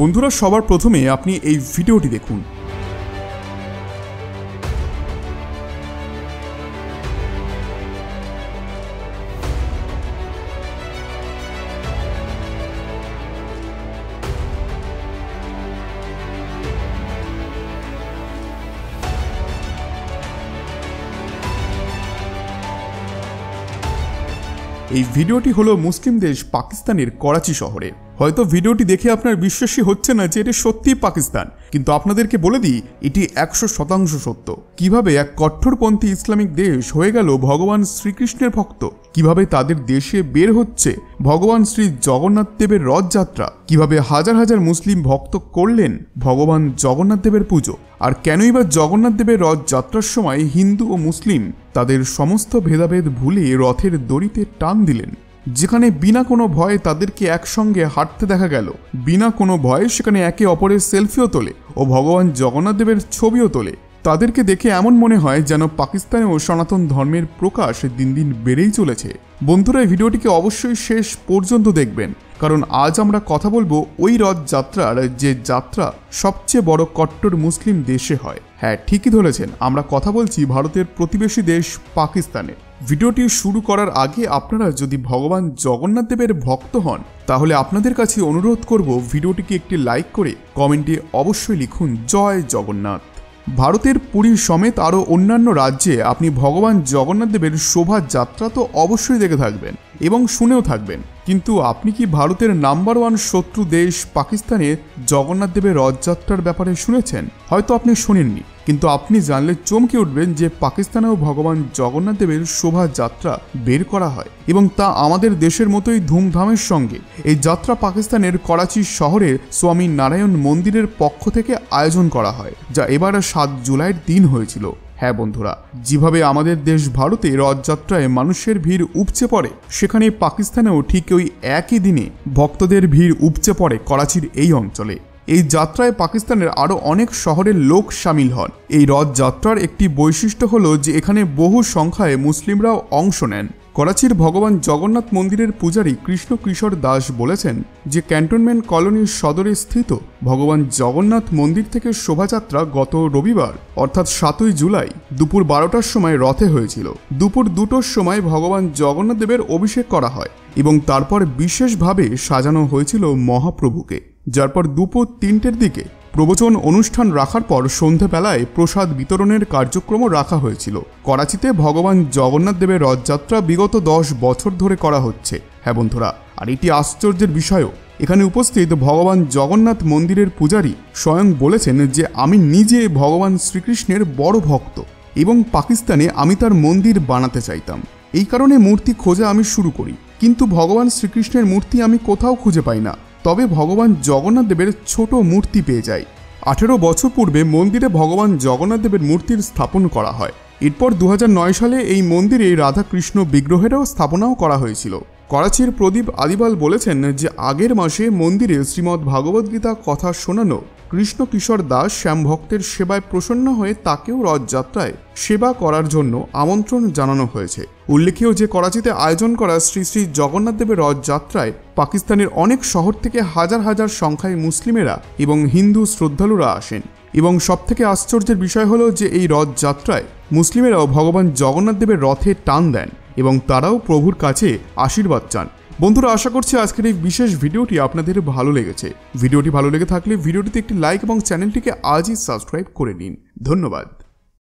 বন্ধুরা, সবার প্রথমে আপনি এই ভিডিওটি দেখুন। এই ভিডিওটি হলো মুসলিম দেশ পাকিস্তানের করাচি শহরে। হয়তো ভিডিওটি দেখে আপনার বিশ্বাসই হচ্ছে না যে এটি সত্যিই পাকিস্তান, কিন্তু আপনাদেরকে বলে দিই এটি 100% সত্য। কিভাবে এক কট্টরপন্থী ইসলামিক দেশ হয়ে গেল ভগবান শ্রীকৃষ্ণের ভক্ত, কিভাবে তাদের দেশে বের হচ্ছে ভগবান শ্রী জগন্নাথ দেবের রথযাত্রা, কিভাবে হাজার হাজার মুসলিম ভক্ত করলেন ভগবান জগন্নাথ দেবের পুজো, আর কেনই বা জগন্নাথ দেবের রথযাত্রার সময় হিন্দু ও মুসলিম তাদের সমস্ত ভেদাভেদ ভুলে রথের দড়িতে টান দিলেন। যেখানে বিনা কোনো ভয়ে তাদেরকে একসঙ্গে হাঁটতে দেখা গেল, বিনা কোনো ভয়ে সেখানে একে অপরের সেলফিও তোলে ও ভগবান জগন্নাথ দেবের ছবিও তোলে। তাদেরকে দেখে এমন মনে হয় যেন পাকিস্তানেও সনাতন ধর্মের প্রকাশ দিন দিন বেড়েই চলেছে। বন্ধুরা, এই ভিডিওটিকে অবশ্যই শেষ পর্যন্ত দেখবেন, কারণ আজ আমরা কথা বলবো ওই রথযাত্রার যে যাত্রা সবচেয়ে বড় কট্টর মুসলিম দেশে হয়। হ্যাঁ, ঠিকই ধরেছেন, আমরা কথা বলছি ভারতের প্রতিবেশী দেশ পাকিস্তানে। ভিডিওটি শুরু করার আগে আপনারা যদি ভগবান জগন্নাথ দেবের ভক্ত হন, তাহলে আপনাদের কাছে অনুরোধ করব ভিডিওটিকে একটি লাইক করে কমেন্টে অবশ্যই লিখুন জয় জগন্নাথ। ভারতের পুরী সমেত আরও অন্যান্য রাজ্যে আপনি ভগবান জগন্নাথ দেবের শোভাযাত্রা তো অবশ্যই দেখে থাকবেন এবং শুনেও থাকবেন, কিন্তু আপনি কি ভারতের নাম্বার 1 শত্রু দেশ পাকিস্তানে জগন্নাথ দেবের রথযাত্রার ব্যাপারে শুনেছেন? হয়তো আপনি শোনেননি, কিন্তু আপনি জানলে চমকে উঠবেন যে পাকিস্তানেও ভগবান জগন্নাথ দেবের শোভাযাত্রা বের করা হয় এবং তা আমাদের দেশের মতোই ধুমধামের সঙ্গে। এই যাত্রা পাকিস্তানের করাচি শহরের স্বামী নারায়ণ মন্দিরের পক্ষ থেকে আয়োজন করা হয়, যা এবার 7 জুলাইয়ের দিন হয়েছিল। হ্যাঁ বন্ধুরা, যেভাবে আমাদের দেশ ভারতে রথযাত্রায় মানুষের ভিড় উপচে পড়ে, সেখানে পাকিস্তানেও ঠিক ওই একই দিনে ভক্তদের ভিড় উপচে পড়ে করাচির এই অঞ্চলে। এই যাত্রায় পাকিস্তানের আরও অনেক শহরের লোক সামিল হন। এই রথযাত্রার একটি বৈশিষ্ট্য হলো যে এখানে বহু সংখ্যায় মুসলিমরাও অংশ নেন। করাচির ভগবান জগন্নাথ মন্দিরের পূজারী কৃষ্ণ কিশোর দাস বলেছেন যে ক্যান্টনমেন্ট কলোনির সদরে স্থিত ভগবান জগন্নাথ মন্দির থেকে শোভাযাত্রা গত রবিবার অর্থাৎ 7ই জুলাই দুপুর 12টার সময় রথে হয়েছিল। দুপুর 2টোর সময় ভগবান জগন্নাথ দেবের অভিষেক করা হয় এবং তারপর বিশেষভাবে সাজানো হয়েছিল মহাপ্রভুকে, যার পর দুপুর 3টের দিকে প্রবচন অনুষ্ঠান রাখার পর সন্ধ্যাবেলায় প্রসাদ বিতরণের কার্যক্রমও রাখা হয়েছিল। করাচিতে ভগবান জগন্নাথ দেবের রথযাত্রা বিগত 10 বছর ধরে করা হচ্ছে। হ্যাঁ বন্ধুরা, আর এটি আশ্চর্যের বিষয়ও, এখানে উপস্থিত ভগবান জগন্নাথ মন্দিরের পূজারী স্বয়ং বলেছেন যে আমি নিজে ভগবান শ্রীকৃষ্ণের বড় ভক্ত এবং পাকিস্তানে আমি তার মন্দির বানাতে চাইতাম। এই কারণে মূর্তি খোঁজা আমি শুরু করি, কিন্তু ভগবান শ্রীকৃষ্ণের মূর্তি আমি কোথাও খুঁজে পাই না। তবে ভগবান জগন্নাথ দেবের ছোট মূর্তি পেয়ে যাই। 18 বছর পূর্বে মন্দিরে ভগবান জগন্নাথ দেবের মূর্তির স্থাপন করা হয়। এরপর 2009 সালে এই মন্দিরে রাধাকৃষ্ণ বিগ্রহেরও স্থাপনাও করা হয়েছিল। করাচির প্রদীপ আদিবাল বলেছেন যে আগের মাসে মন্দিরে শ্রীমদ্ ভাগবদ্গীতা কথা শোনানো কৃষ্ণ কিশোর দাস শ্যাম ভক্তের সেবায় প্রসন্ন হয়ে তাকেও রথযাত্রায় সেবা করার জন্য আমন্ত্রণ জানানো হয়েছে। উল্লেখ্য যে করাচিতে আয়োজন করা শ্রী শ্রী জগন্নাথ দেবের রথযাত্রায় পাকিস্তানের অনেক শহর থেকে হাজার হাজার সংখ্যায় মুসলিমেরা এবং হিন্দু শ্রদ্ধালুরা আসেন এবং সবথেকে আশ্চর্যের বিষয় হলো যে এই রথযাত্রায় মুসলিমেরাও ভগবান জগন্নাথ দেবের রথে টান দেন এবং তারাও প্রভুর কাছে আশীর্বাদ চান। বন্ধুরা, আশা করছি আজকের এই বিশেষ ভিডিওটি আপনাদের ভালো লেগেছে। ভিডিওটি ভালো লেগে থাকলে ভিডিওটিতে একটি লাইক এবং চ্যানেলটিকে আজই সাবস্ক্রাইব করে নিন। ধন্যবাদ।